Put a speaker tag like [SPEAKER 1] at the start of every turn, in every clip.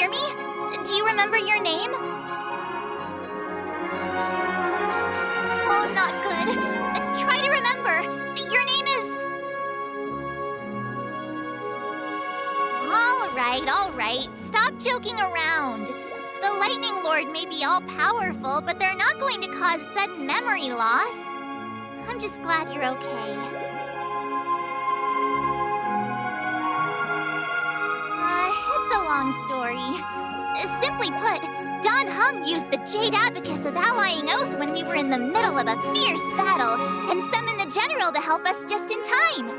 [SPEAKER 1] hear me? Do you remember your name? Oh, not good. Try to remember. Your name is... All right. Stop joking around. The Lightning Lord may be all-powerful, but they're not going to cause sudden memory loss. I'm just glad you're okay. It's a long story. Simply put, Don Hung used the Jade Abacus of Allying Oath when we were in the middle of a fierce battle and summoned the General to help us just in time.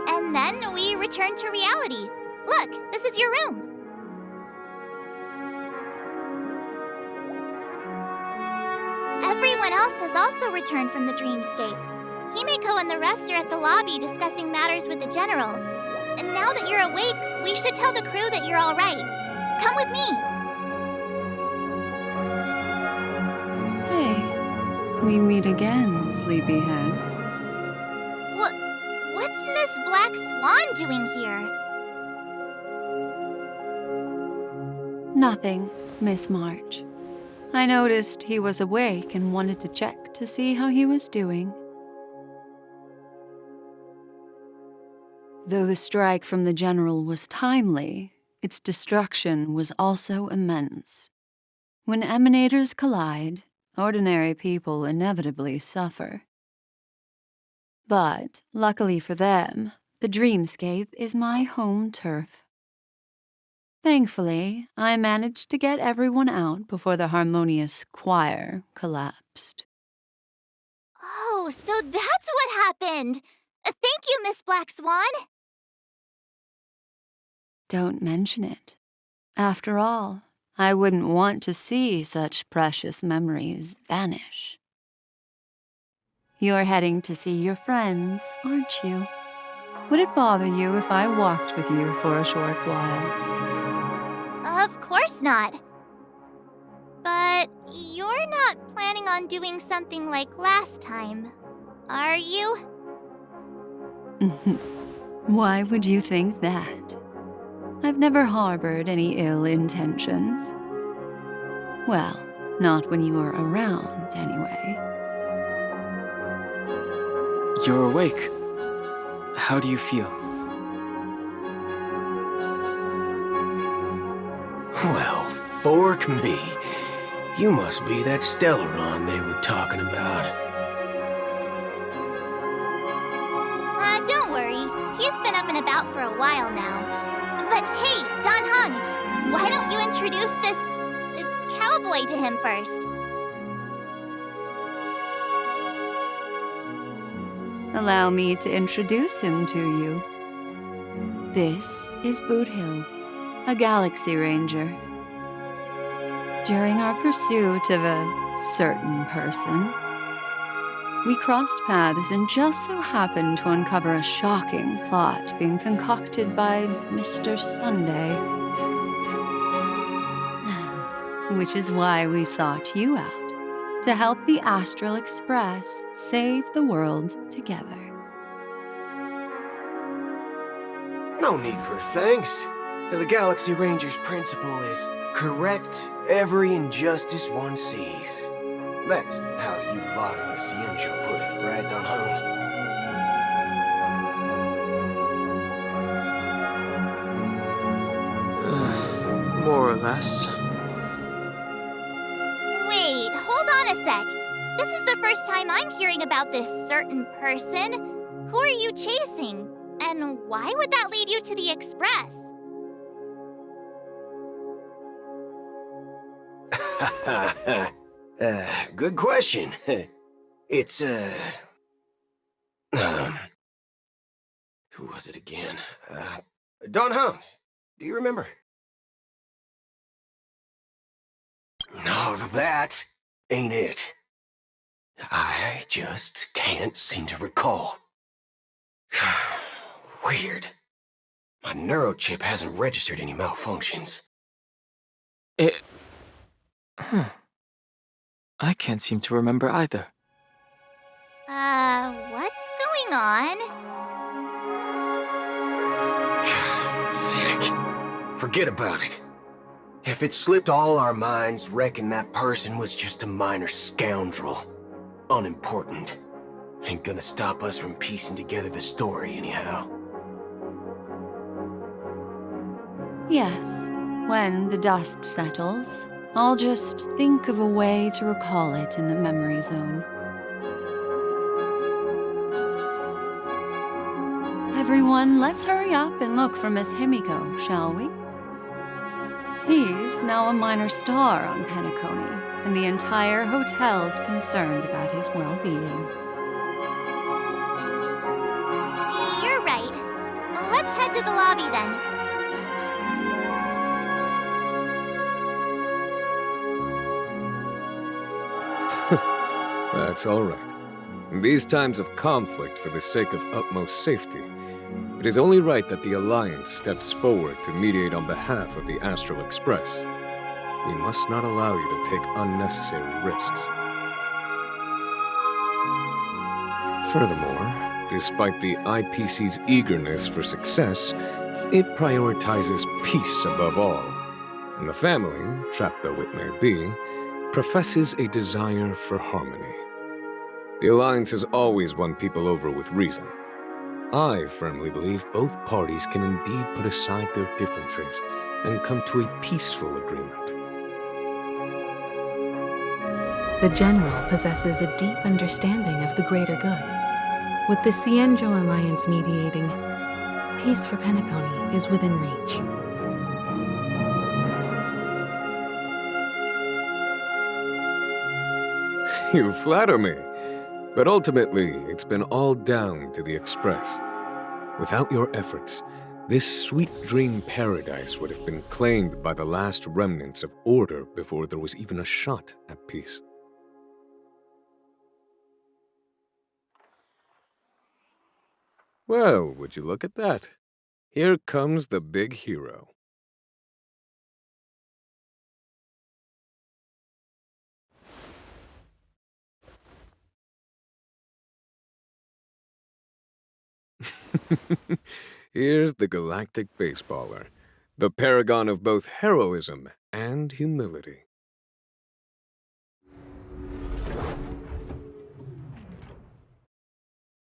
[SPEAKER 1] And then we returned to reality. Look, this is your room. Everyone else has also returned from the dreamscape. Himeko and the rest are at the lobby discussing matters with the General. And now that you're awake, we should tell the crew that you're all right. Come with me.
[SPEAKER 2] Hey, we meet again, sleepyhead.
[SPEAKER 1] What's Miss Black Swan doing here?
[SPEAKER 2] Nothing, Miss March. I noticed he was awake and wanted to check to see how he was doing. Though the strike from the General was timely, its destruction was also immense. When emanators collide, ordinary people inevitably suffer. But, luckily for them, the dreamscape is my home turf. Thankfully, I managed to get everyone out before the harmonious choir collapsed.
[SPEAKER 1] Oh, so that's what happened! Thank you, Miss Black Swan!
[SPEAKER 2] Don't mention it. After all, I wouldn't want to see such precious memories vanish. You're heading to see your friends, aren't you? Would it bother you if I walked with you for a short while?
[SPEAKER 1] Of course not. But you're not planning on doing something like last time, are you?
[SPEAKER 2] Why would you think that? I've never harbored any ill intentions. Well, not when you were around, anyway.
[SPEAKER 3] You're awake. How do you feel?
[SPEAKER 4] Well, fork me. You must be that Stellaron they were talking about.
[SPEAKER 1] Don't worry. He's been up and about for a while now. But hey, Don Hung, why don't you introduce this cowboy to him first?
[SPEAKER 2] Allow me to introduce him to you. This is Boot Hill, a Galaxy Ranger. During our pursuit of a certain person, we crossed paths and just so happened to uncover a shocking plot being concocted by Mr. Sunday. Which is why we sought you out, to help the Astral Express save the world together.
[SPEAKER 4] No need for thanks. The Galaxy Ranger's principle is correct every injustice one sees. That's how you lot in the Cienjo put it, right, Don Hung?
[SPEAKER 3] More or less.
[SPEAKER 1] Wait, hold on a sec. This is the first time I'm hearing about this certain person. Who are you chasing? And why would that lead you to the Express?
[SPEAKER 4] Good question. It's, who was it again? Don Hung. Do you remember? No, that ain't it. I just can't seem to recall. Weird. My neurochip hasn't registered any malfunctions.
[SPEAKER 3] I can't seem to remember either.
[SPEAKER 1] What's going on?
[SPEAKER 4] Heck, forget about it. If it slipped all our minds, reckon that person was just a minor scoundrel. Unimportant. Ain't gonna stop us from piecing together the story anyhow.
[SPEAKER 2] Yes, when the dust settles, I'll just think of a way to recall it in the memory zone. Everyone, let's hurry up and look for Miss Himiko, shall we? He's now a minor star on Penacony, and the entire hotel's concerned about his well-being.
[SPEAKER 1] You're right. Let's head to the lobby then.
[SPEAKER 5] That's all right. In these times of conflict for the sake of utmost safety, it is only right that the Alliance steps forward to mediate on behalf of the Astral Express. We must not allow you to take unnecessary risks. Furthermore, despite the IPC's eagerness for success, it prioritizes peace above all, and the family, trapped though it may be, professes a desire for harmony. The Alliance has always won people over with reason. I firmly believe both parties can indeed put aside their differences and come to a peaceful agreement.
[SPEAKER 6] The General possesses a deep understanding of the greater good. With the Cienjo Alliance mediating, peace for Penacony is within reach.
[SPEAKER 5] You flatter me. But ultimately, it's been all down to the Express. Without your efforts, this sweet dream paradise would have been claimed by the last remnants of order before there was even a shot at peace. Well, would you look at that? Here comes the big hero. Here's the galactic baseballer, the paragon of both heroism and humility.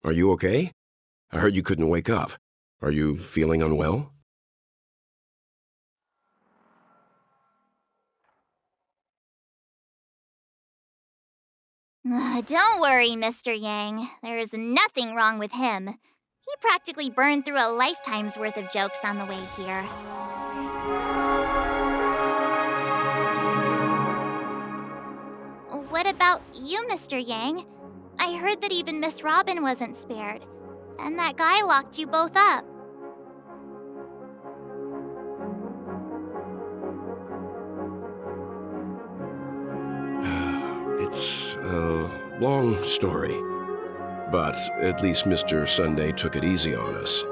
[SPEAKER 7] Are you okay? I heard you couldn't wake up. Are you feeling unwell?
[SPEAKER 1] Don't worry, Mr. Yang. There is nothing wrong with him. He practically burned through a lifetime's worth of jokes on the way here. What about you, Mr. Yang? I heard that even Miss Robin wasn't spared, and that guy locked you both up.
[SPEAKER 7] It's a long story, but at least Mr. Sunday took it easy on us.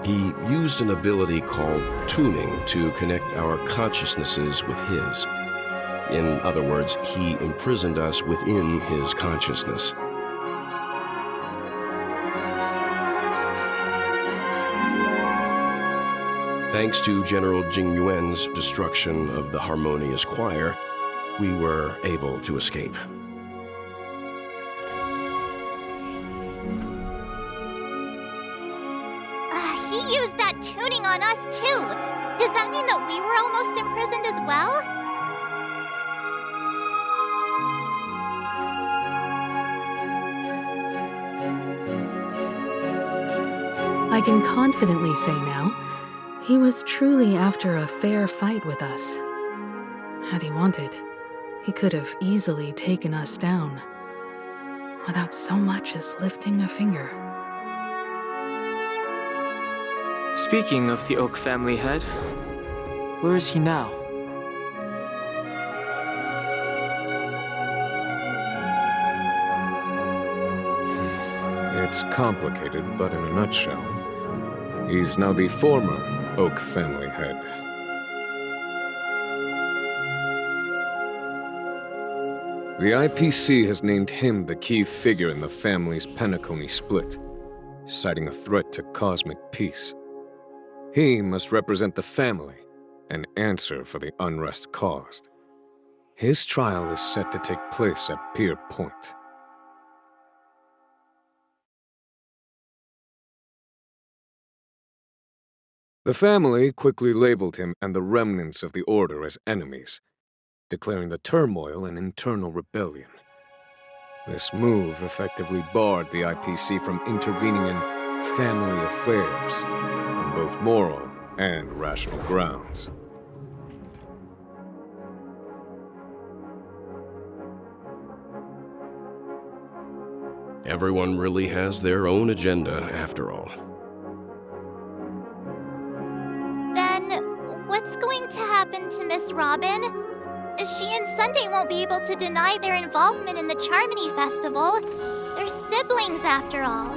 [SPEAKER 7] He used an ability called tuning to connect our consciousnesses with his. In other words, he imprisoned us within his consciousness. Thanks to General Jing Yuan's destruction of the Harmonious Choir, we were able to escape.
[SPEAKER 1] He used that tuning on us too. Does that mean that we were almost imprisoned as well?
[SPEAKER 6] I can confidently say now, he was truly after a fair fight with us. Had he wanted, he could have easily taken us down, without so much as lifting a finger.
[SPEAKER 3] Speaking of the Oak family head, where is he now?
[SPEAKER 5] It's complicated, but in a nutshell, he's now the former Oak family head. The IPC has named him the key figure in the family's Penacony split. citing a threat to cosmic peace. He must represent the family and answer for the unrest caused. His trial is set to take place at Pier Point. The family quickly labeled him and the remnants of the Order as enemies, declaring the turmoil an internal rebellion. This move effectively barred the IPC from intervening in family affairs on both moral and rational grounds.
[SPEAKER 7] Everyone really has their own agenda, after all.
[SPEAKER 1] Then, what's going to happen to Miss Robin? She and Sunday won't be able to deny their involvement in the Charmony Festival. They're siblings, after all.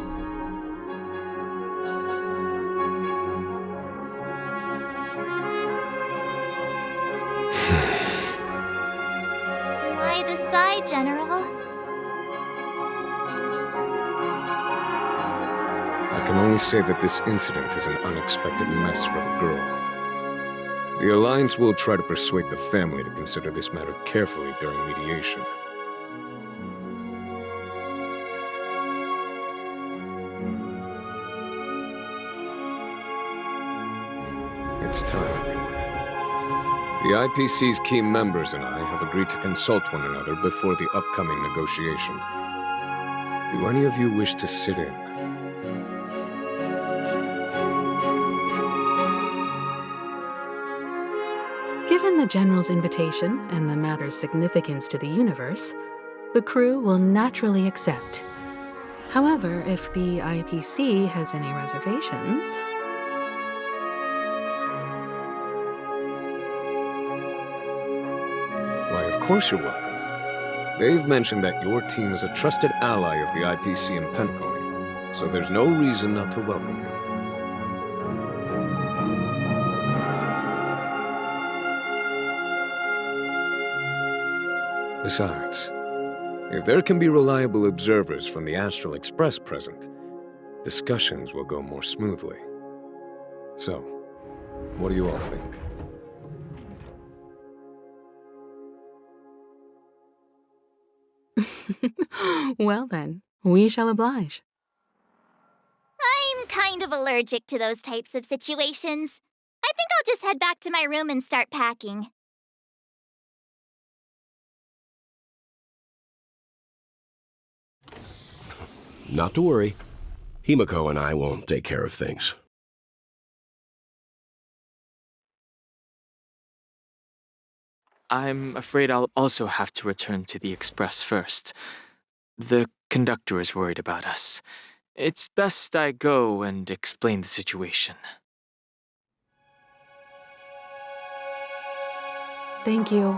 [SPEAKER 1] Why the sigh, General?
[SPEAKER 5] I can only say that this incident is an unexpected mess for the girl. The Alliance will try to persuade the family to consider this matter carefully during mediation. It's time, everyone. The IPC's key members and I have agreed to consult one another before the upcoming negotiation. Do any of you wish to sit in?
[SPEAKER 6] Given the General's invitation and the matter's significance to the universe, the crew will naturally accept. However, if the IPC has any reservations...
[SPEAKER 5] Why, of course you're welcome. They've mentioned that your team is a trusted ally of the IPC in Penacony, so there's no reason not to welcome you. Besides, if there can be reliable observers from the Astral Express present, discussions will go more smoothly. So, what do you all think?
[SPEAKER 6] Well then, we shall oblige.
[SPEAKER 1] I'm kind of allergic to those types of situations. I think I'll just head back to my room and start packing.
[SPEAKER 7] Not to worry. Himiko and I will take care of things.
[SPEAKER 3] I'm afraid I'll also have to return to the Express first. The conductor is worried about us. It's best I go and explain the situation.
[SPEAKER 6] Thank you.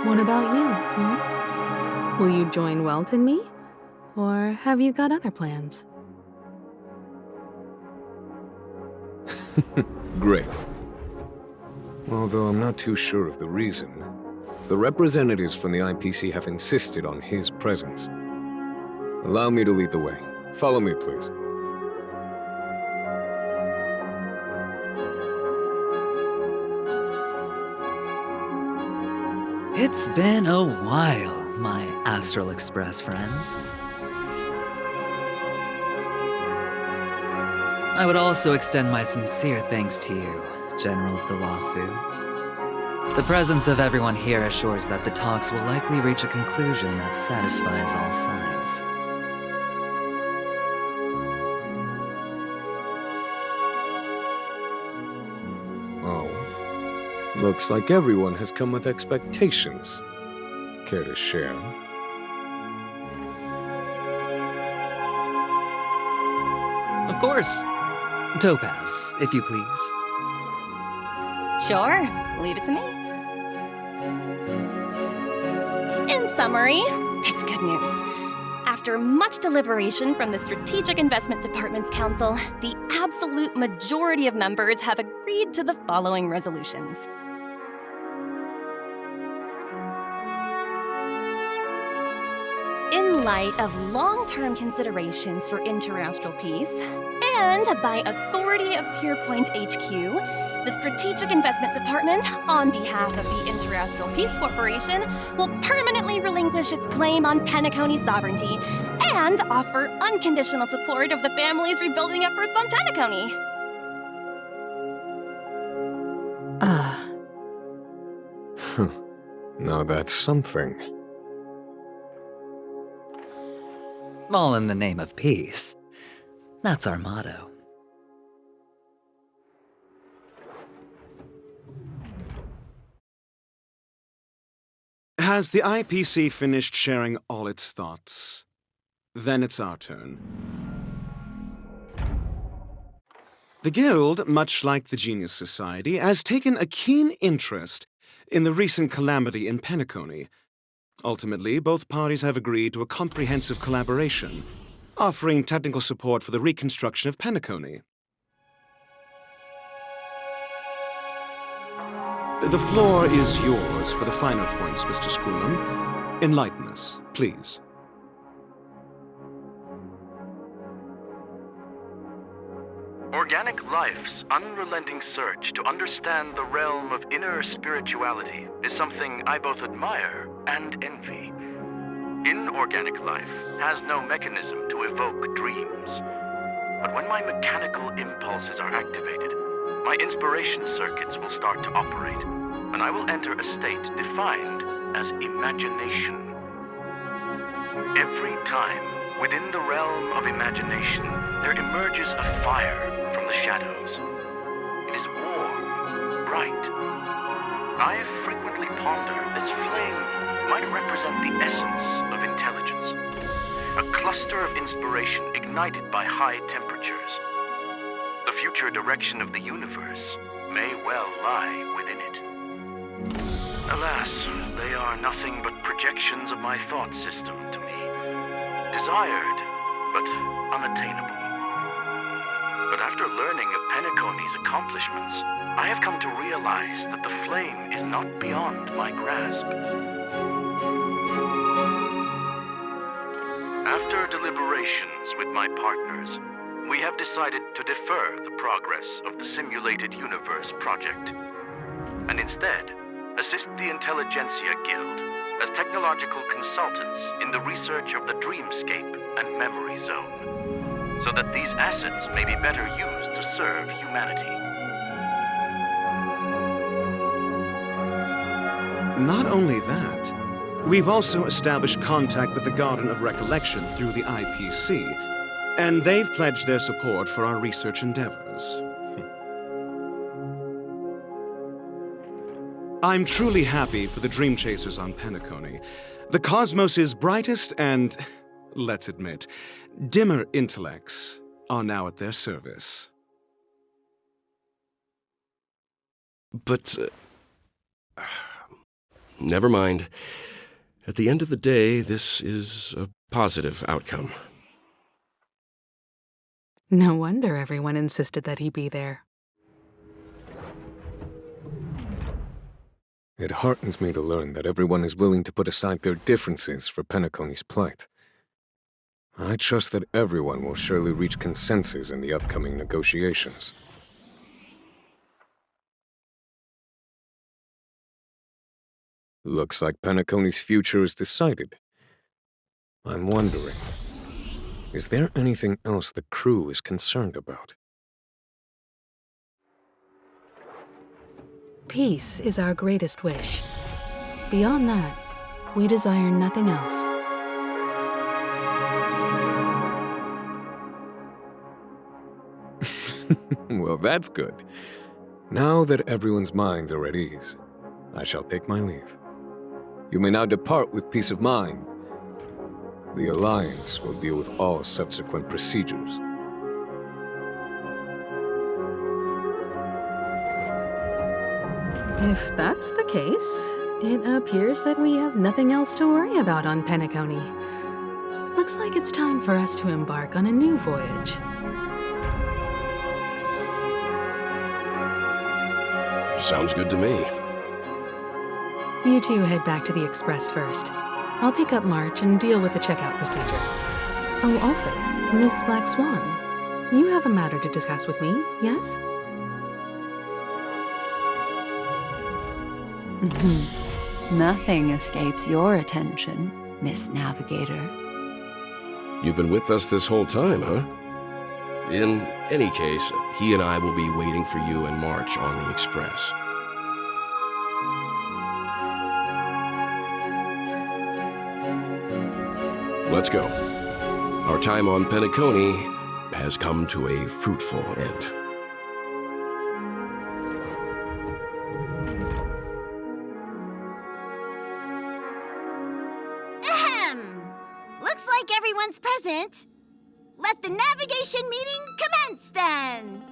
[SPEAKER 6] What about you? Will you join Welt and me? Or have you got other plans?
[SPEAKER 5] Great. Although I'm not too sure of the reason, the representatives from the IPC have insisted on his presence. Allow me to lead the way. Follow me, please.
[SPEAKER 8] It's been a while, my Astral Express friends. I would also extend my sincere thanks to you, General of the Lawfu. The presence of everyone here assures that the talks will likely reach a conclusion that satisfies all sides.
[SPEAKER 5] Oh. Looks like everyone has come with expectations. Care to share?
[SPEAKER 8] Of course. Topaz, if you please.
[SPEAKER 9] Sure, leave it to me. In summary, it's good news. After much deliberation from the Strategic Investment Department's Council, the absolute majority of members have agreed to the following resolutions. In light of long-term considerations for interastral peace, and by authority of Pierpoint HQ, the Strategic Investment Department, on behalf of the Interastral Peace Corporation, will permanently relinquish its claim on Penacony sovereignty and offer unconditional support of the family's rebuilding efforts on Penacony.
[SPEAKER 5] Now that's something.
[SPEAKER 8] All in the name of peace. That's our motto.
[SPEAKER 10] Has the IPC finished sharing all its thoughts? Then it's our turn. The Guild, much like the Genius Society, has taken a keen interest in the recent calamity in Penacony. Ultimately, both parties have agreed to a comprehensive collaboration, offering technical support for the reconstruction of Penacony. The floor is yours for the finer points, Mr. Schoolham. Enlighten us, please.
[SPEAKER 11] Organic life's unrelenting search to understand the realm of inner spirituality is something I both admire and envy. Inorganic life has no mechanism to evoke dreams. But when my mechanical impulses are activated, my inspiration circuits will start to operate, and I will enter a state defined as imagination. Every time, within the realm of imagination, there emerges a fire from the shadows. It is warm, bright. I frequently ponder this flame might represent the essence of intelligence, a cluster of inspiration ignited by high temperatures. The future direction of the universe may well lie within it. Alas, they are nothing but projections of my thought system to me. Desired, but unattainable. But after learning of Penacony's accomplishments, I have come to realize that the flame is not beyond my grasp. After deliberations with my partners, we have decided to defer the progress of the Simulated Universe project, and instead assist the Intelligentsia Guild as technological consultants in the research of the Dreamscape and Memory Zone, so that these assets may be better used to serve humanity.
[SPEAKER 10] Not only that, we've also established contact with the Garden of Recollection through the IPC, and they've pledged their support for our research endeavors. I'm truly happy for the Dream Chasers on Penacony. The cosmos's brightest and, let's admit, dimmer intellects are now at their service.
[SPEAKER 7] But, never mind. At the end of the day, this is a positive outcome.
[SPEAKER 6] No wonder everyone insisted that he be there.
[SPEAKER 5] It heartens me to learn that everyone is willing to put aside their differences for Penacony's plight. I trust that everyone will surely reach consensus in the upcoming negotiations. Looks like Penacony's future is decided. I'm wondering, is there anything else the crew is concerned about?
[SPEAKER 6] Peace is our greatest wish. Beyond that, we desire nothing else.
[SPEAKER 5] Well, that's good. Now that everyone's minds are at ease, I shall take my leave. You may now depart with peace of mind. The Alliance will deal with all subsequent procedures.
[SPEAKER 6] If that's the case, it appears that we have nothing else to worry about on Penacony. Looks like it's time for us to embark on a new voyage.
[SPEAKER 7] Sounds good to me.
[SPEAKER 6] You two head back to the Express first. I'll pick up March and deal with the checkout procedure. Oh, also, Miss Black Swan, you have a matter to discuss with me, yes?
[SPEAKER 2] Nothing escapes your attention, Miss Navigator.
[SPEAKER 7] You've been with us this whole time, huh? In any case, he and I will be waiting for you and March on the Express. Let's go. Our time on Penacony has come to a fruitful end.
[SPEAKER 12] Looks like everyone's present. Let the navigation meeting commence then.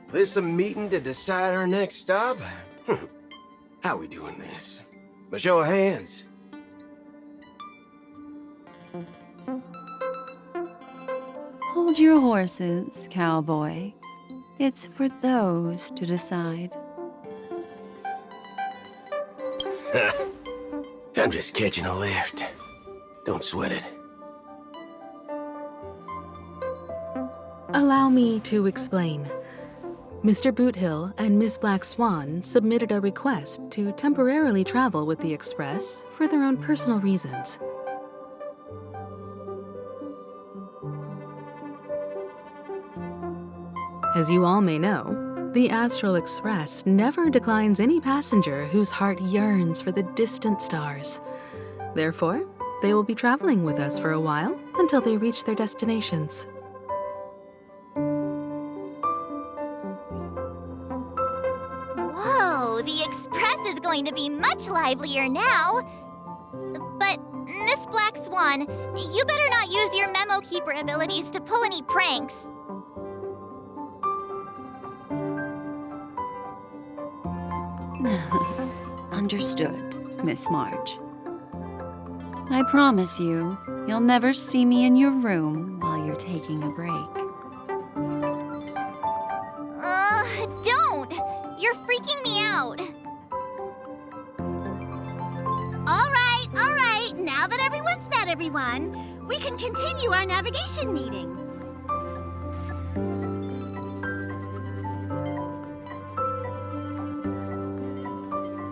[SPEAKER 4] This a meeting to decide our next stop? How we doing this? A show of hands.
[SPEAKER 2] Hold your horses, cowboy. It's for those to decide.
[SPEAKER 4] I'm just catching a lift. Don't sweat it.
[SPEAKER 6] Allow me to explain. Mr. Boothill and Miss Black Swan submitted a request to temporarily travel with the Express for their own personal reasons. As you all may know, the Astral Express never declines any passenger whose heart yearns for the distant stars. Therefore, they will be traveling with us for a while until they reach their destinations.
[SPEAKER 1] Whoa, the Express is going to be much livelier now. But, Miss Black Swan, you better not use your memo keeper abilities to pull any pranks.
[SPEAKER 2] Understood, Miss March. I promise you, you'll never see me in your room while you're taking a break.
[SPEAKER 1] Don't! You're freaking me out.
[SPEAKER 12] All right. Now that everyone's met everyone, we can continue our navigation meeting.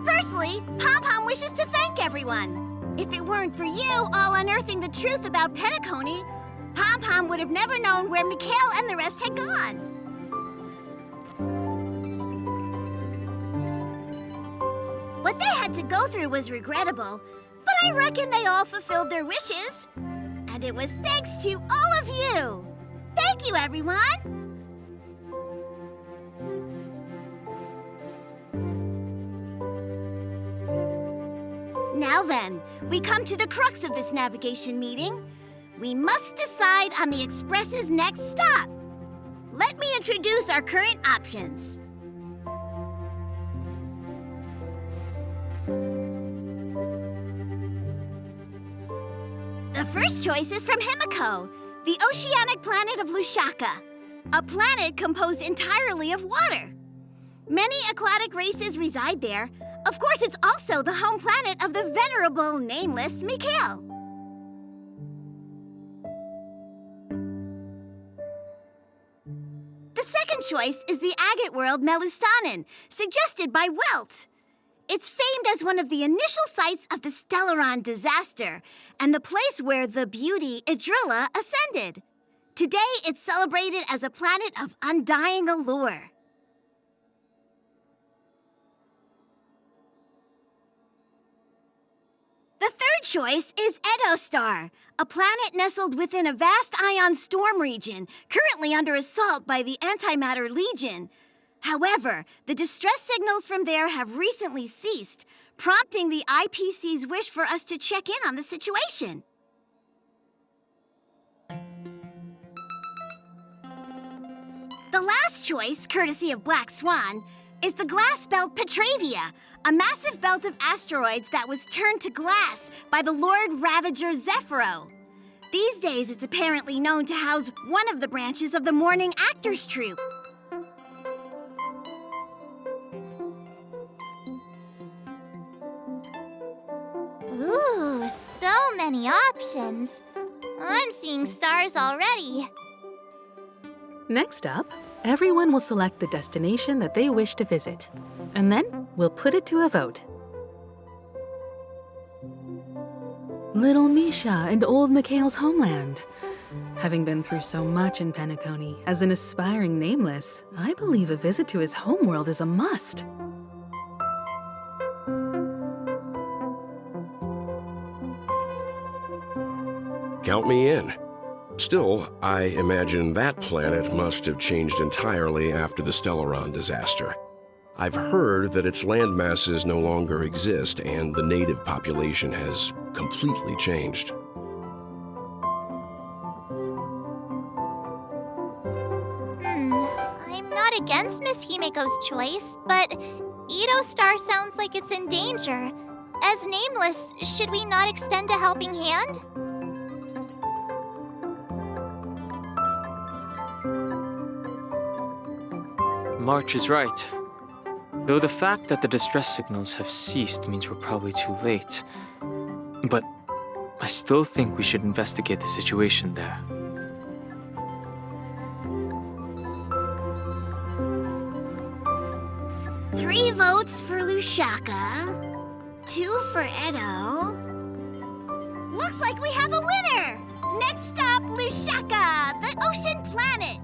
[SPEAKER 12] Firstly, Pom-Pom wishes to thank everyone. If it weren't for you all unearthing the truth about Penacony, Pom-Pom would have never known where Mikhail and the rest had gone. What they had to go through was regrettable, but I reckon they all fulfilled their wishes. And it was thanks to all of you. Thank you, everyone. Now then, we come to the crux of this navigation meeting. We must decide on the Express's next stop. Let me introduce our current options. The first choice is from Himiko, the oceanic planet of Lushaka, a planet composed entirely of water. Many aquatic races reside there. Of course, it's also the home planet of the venerable, nameless Mikhail. The second choice is the agate world Melustanen, suggested by Welt. It's famed as one of the initial sites of the Stellaron disaster, and the place where the beauty Idrilla ascended. Today, it's celebrated as a planet of undying allure. The third choice is Edostar, a planet nestled within a vast ion storm region, currently under assault by the Antimatter Legion. However, the distress signals from there have recently ceased, prompting the IPC's wish for us to check in on the situation. The last choice, courtesy of Black Swan, is the glass belt Petravia, a massive belt of asteroids that was turned to glass by the Lord Ravager Zephyro. These days, it's apparently known to house one of the branches of the Morning Actors Troupe.
[SPEAKER 1] so many options. I'm seeing stars already.
[SPEAKER 6] Next up, everyone will select the destination that they wish to visit, and then we'll put it to a vote. Little Misha and old Mikhail's homeland. Having been through so much in Penacony, as an aspiring nameless, I believe a visit to his homeworld is a must.
[SPEAKER 7] Count me in. Still, I imagine that planet must have changed entirely after the Stellaron disaster. I've heard that its landmasses no longer exist and the native population has completely changed.
[SPEAKER 1] I'm not against Miss Himeko's choice, but Edo Star sounds like it's in danger. As nameless, should we not extend a helping hand?
[SPEAKER 3] March is right. Though the fact that the distress signals have ceased means we're probably too late. But I still think we should investigate the situation there.
[SPEAKER 12] Three votes for Lusaka, 2 for Edo. Looks like we have a winner! Next stop, Lusaka, the ocean planet.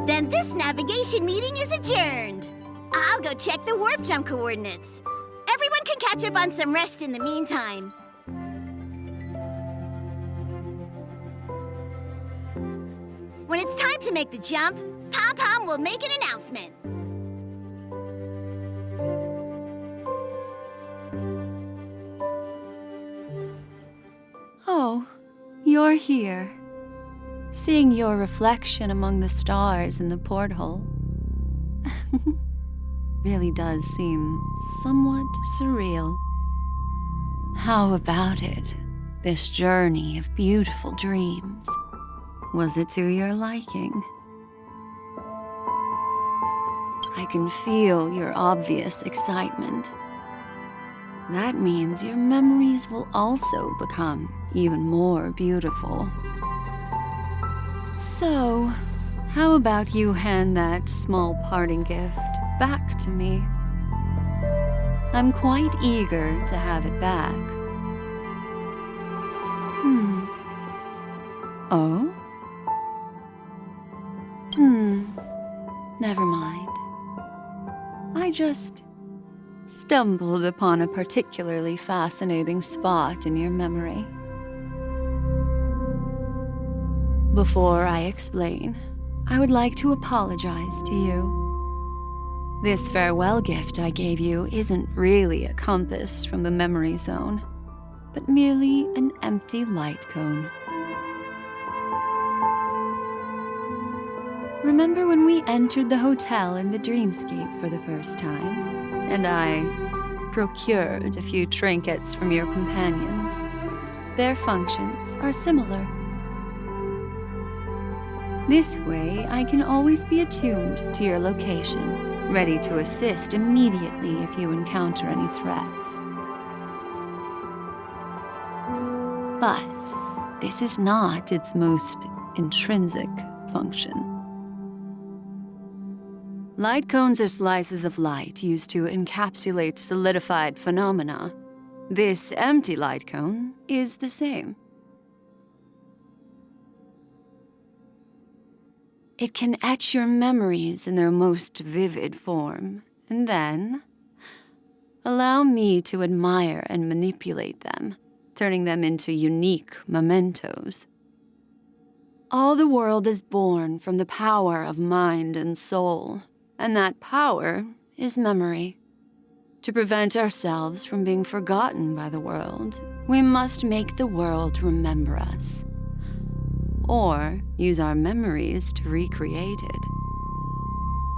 [SPEAKER 12] Then this navigation meeting is adjourned. I'll go check the warp jump coordinates. Everyone can catch up on some rest in the meantime. When it's time to make the jump, Pom-Pom will make an announcement.
[SPEAKER 2] Oh, you're here. Seeing your reflection among the stars in the porthole really does seem somewhat surreal. How about it, this journey of beautiful dreams? Was it to your liking? I can feel your obvious excitement. That means your memories will also become even more beautiful. So, how about you hand that small parting gift back to me? I'm quite eager to have it back. Oh? Never mind. I just stumbled upon a particularly fascinating spot in your memory. Before I explain, I would like to apologize to you. This farewell gift I gave you isn't really a compass from the memory zone, but merely an empty light cone. Remember when we entered the hotel in the dreamscape for the first time, and I procured a few trinkets from your companions? Their functions are similar. This way, I can always be attuned to your location, ready to assist immediately if you encounter any threats. But this is not its most intrinsic function. Light cones are slices of light used to encapsulate solidified phenomena. This empty light cone is the same. It can etch your memories in their most vivid form, and then allow me to admire and manipulate them, turning them into unique mementos. All the world is born from the power of mind and soul, and that power is memory. To prevent ourselves from being forgotten by the world, we must make the world remember us, or use our memories to recreate it.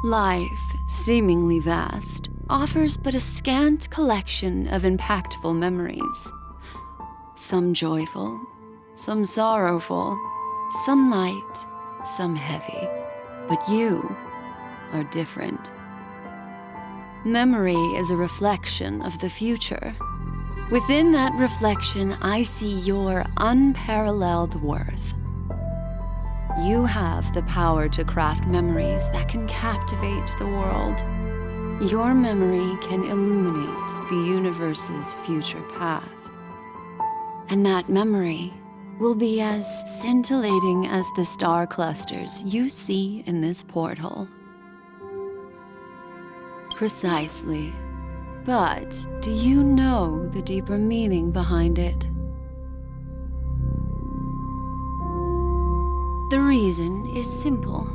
[SPEAKER 2] Life, seemingly vast, offers but a scant collection of impactful memories. Some joyful, some sorrowful, some light, some heavy. But you are different. Memory is a reflection of the future. Within that reflection, I see your unparalleled worth. You have the power to craft memories that can captivate the world. Your memory can illuminate the universe's future path. And that memory will be as scintillating as the star clusters you see in this porthole. Precisely. But do you know the deeper meaning behind it? The reason is simple.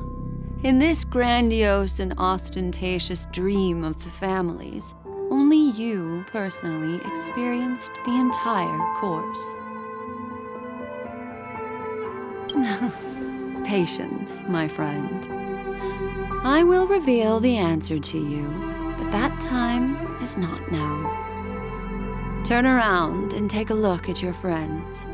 [SPEAKER 2] In this grandiose and ostentatious dream of the families, only you personally experienced the entire course. Patience, my friend. I will reveal the answer to you, but that time is not now. Turn around and take a look at your friends.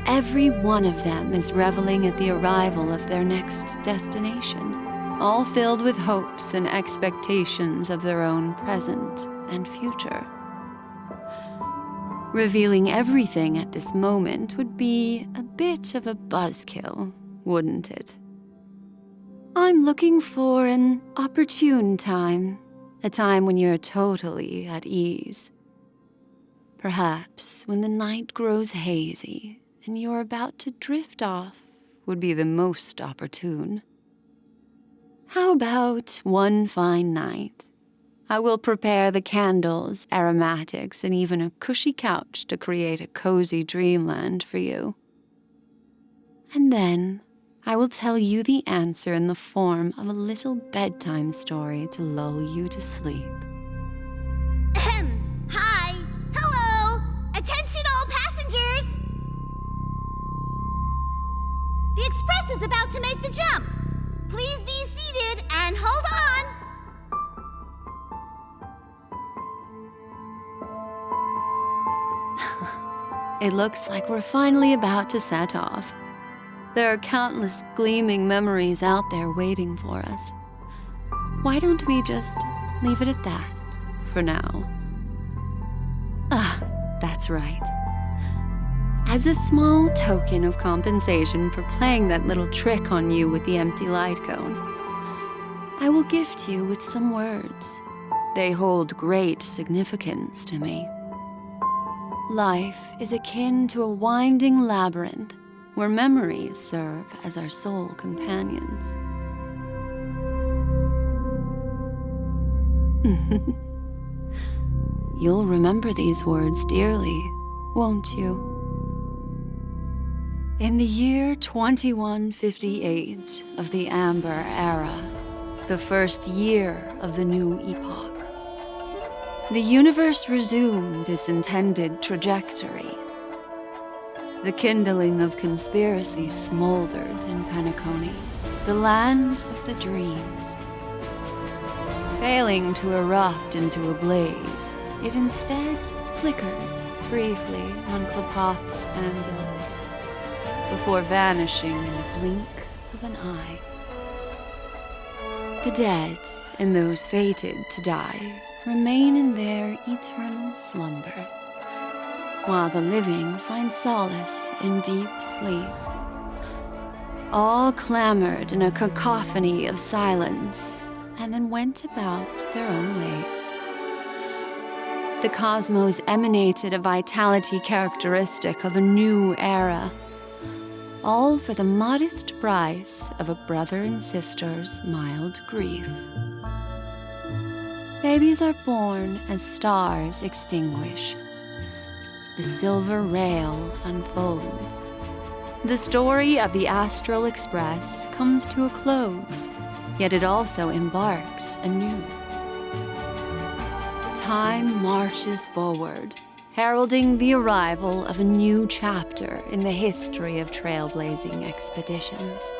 [SPEAKER 2] Every one of them is reveling at the arrival of their next destination, all filled with hopes and expectations of their own present and future. Revealing everything at this moment would be a bit of a buzzkill, wouldn't it? I'm looking for an opportune time, a time when you're totally at ease. Perhaps when the night grows hazy and you're about to drift off would be the most opportune. How about one fine night? I will prepare the candles, aromatics, and even a cushy couch to create a cozy dreamland for you. And then I will tell you the answer in the form of a little bedtime story to lull you to sleep.
[SPEAKER 12] Hi! Hello! Attention all passengers! The express is about to make the jump. Please be seated and hold on.
[SPEAKER 2] It looks like we're finally about to set off. There are countless gleaming memories out there waiting for us. Why don't we just leave it at that for now? That's right. As a small token of compensation for playing that little trick on you with the empty light cone, I will gift you with some words. They hold great significance to me. Life is akin to a winding labyrinth where memories serve as our sole companions. You'll remember these words dearly, won't you? In the year 2158 of the Amber Era, the first year of the new epoch, the universe resumed its intended trajectory. The kindling of conspiracy smoldered in Penacony, the land of the dreams. Failing to erupt into a blaze, it instead flickered briefly on Klapoth's anvil, before vanishing in the blink of an eye. The dead and those fated to die remain in their eternal slumber, while the living find solace in deep sleep. All clamored in a cacophony of silence, and then went about their own ways. The cosmos emanated a vitality characteristic of a new era, all for the modest price of a brother and sister's mild grief. Babies are born as stars extinguish. The silver rail unfolds. The story of the Astral Express comes to a close, yet it also embarks anew. Time marches forward, heralding the arrival of a new chapter in the history of trailblazing expeditions.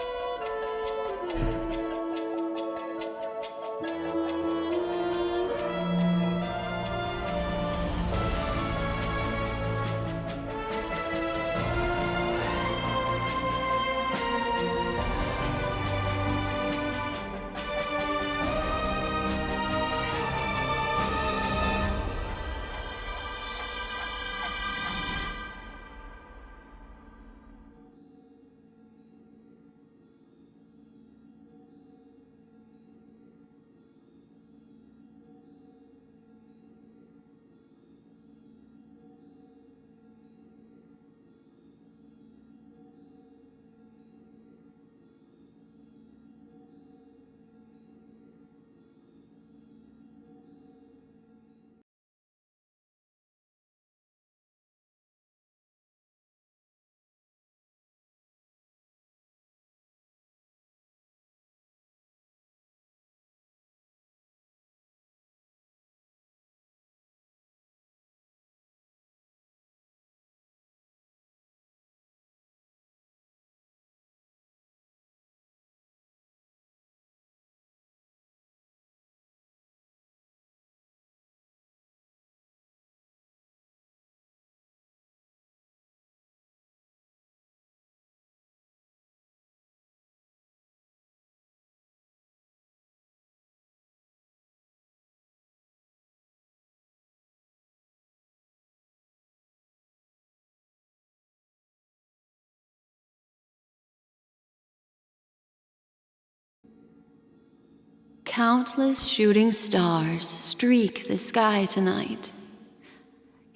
[SPEAKER 2] Countless shooting stars streak the sky tonight.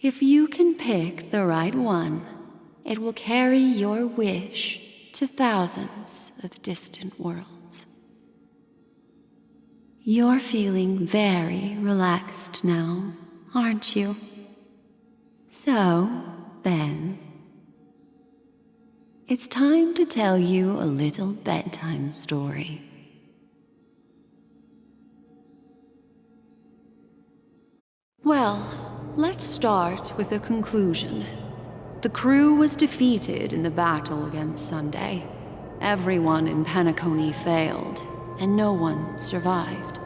[SPEAKER 2] If you can pick the right one, it will carry your wish to thousands of distant worlds. You're feeling very relaxed now, aren't you? So, then, it's time to tell you a little bedtime story. Well, let's start with a conclusion. The crew was defeated in the battle against Sunday. Everyone in Penacony failed, and no one survived.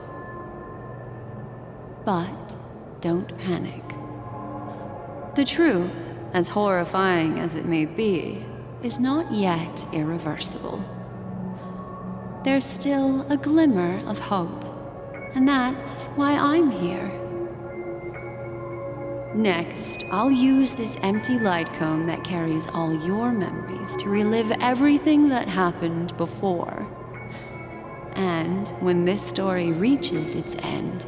[SPEAKER 2] But don't panic. The truth, as horrifying as it may be, is not yet irreversible. There's still a glimmer of hope, and that's why I'm here. Next, I'll use this empty light cone that carries all your memories to relive everything that happened before. And when this story reaches its end,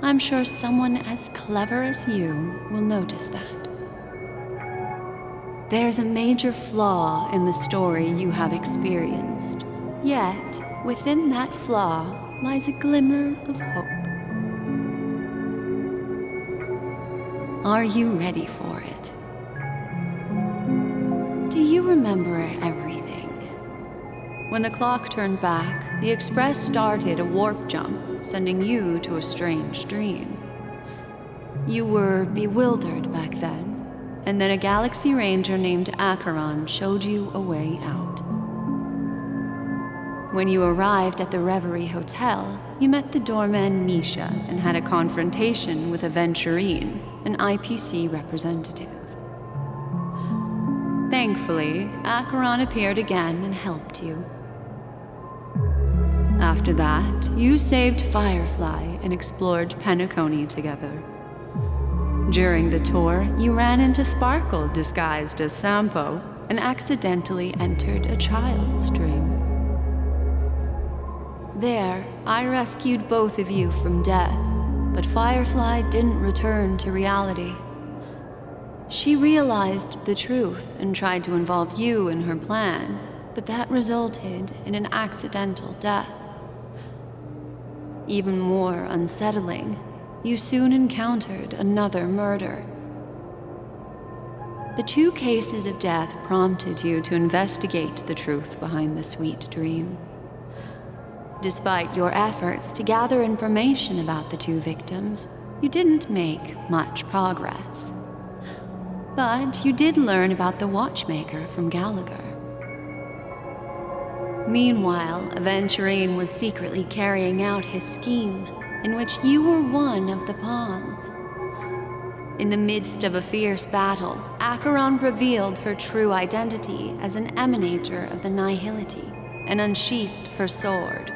[SPEAKER 2] I'm sure someone as clever as you will notice that. There's a major flaw in the story you have experienced, yet within that flaw lies a glimmer of hope. Are you ready for it? Do you remember everything? When the clock turned back, the Express started a warp jump, sending you to a strange dream. You were bewildered back then, and then a Galaxy Ranger named Acheron showed you a way out. When you arrived at the Reverie Hotel, you met the doorman Misha and had a confrontation with Aventurine, an IPC representative. Thankfully, Acheron appeared again and helped you. After that, you saved Firefly and explored Penacony together. During the tour, you ran into Sparkle disguised as Sampo and accidentally entered a child's dream. There, I rescued both of you from death, but Firefly didn't return to reality. She realized the truth and tried to involve you in her plan, but that resulted in an accidental death. Even more unsettling, you soon encountered another murder. The 2 cases of death prompted you to investigate the truth behind the sweet dream. Despite your efforts to gather information about the 2 victims, you didn't make much progress. But you did learn about the watchmaker from Gallagher. Meanwhile, Aventurine was secretly carrying out his scheme, in which you were one of the pawns. In the midst of a fierce battle, Acheron revealed her true identity as an emanator of the Nihility and unsheathed her sword.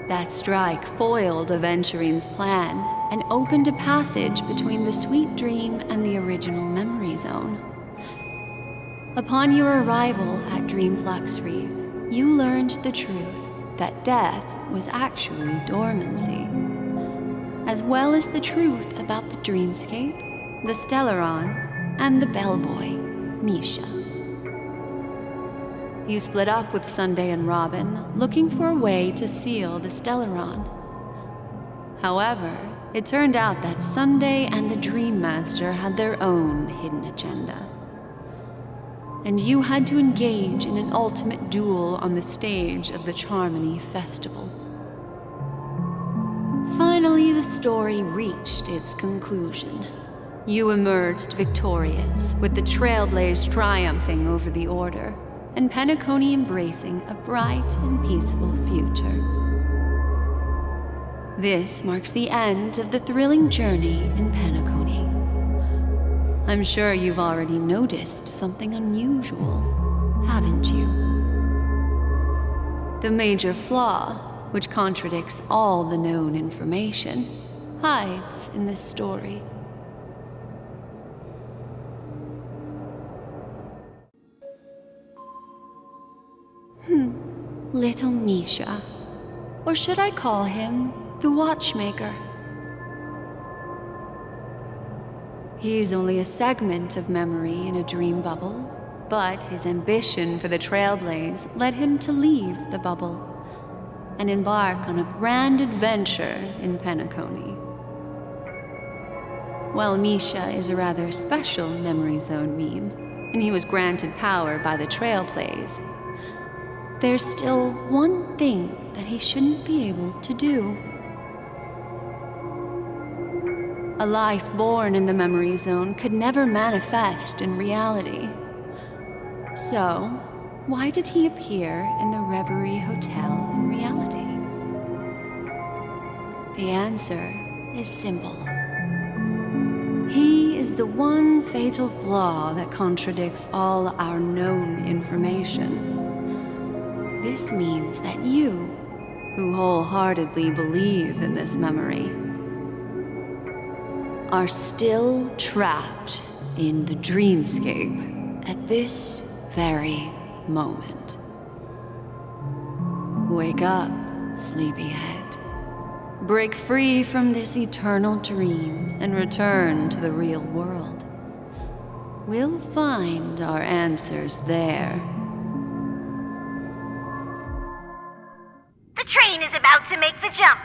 [SPEAKER 2] That strike foiled Aventurine's plan and opened a passage between the sweet dream and the original memory zone. Upon your arrival at Dreamflux Reef, you learned the truth that death was actually dormancy, as well as the truth about the dreamscape, the Stellaron, and the bellboy, Misha. You split up with Sunday and Robin, looking for a way to seal the Stellaron. However, it turned out that Sunday and the Dream Master had their own hidden agenda. And you had to engage in an ultimate duel on the stage of the Charmony Festival. Finally, the story reached its conclusion. You emerged victorious, with the Trailblaze triumphing over the Order, and Penacony embracing a bright and peaceful future. This marks the end of the thrilling journey in Penacony. I'm sure you've already noticed something unusual, haven't you? The major flaw, which contradicts all the known information, hides in this story. Little Misha, Or should I call him the Watchmaker? He's only a segment of memory in a dream bubble, but his ambition for the Trailblaze led him to leave the bubble and embark on a grand adventure in Penacony. While Misha is a rather special Memory Zone meme, and he was granted power by the Trailblaze, there's still one thing that he shouldn't be able to do. A life born in the Memory Zone could never manifest in reality. So, why did he appear in the Reverie Hotel in reality? The answer is simple. He is the one fatal flaw that contradicts all our known information. This means that you, who wholeheartedly believe in this memory, are still trapped in the dreamscape at this very moment. Wake up, sleepyhead. Break free from this eternal dream and return to the real world. We'll find our answers there.
[SPEAKER 12] The train is about to make the jump.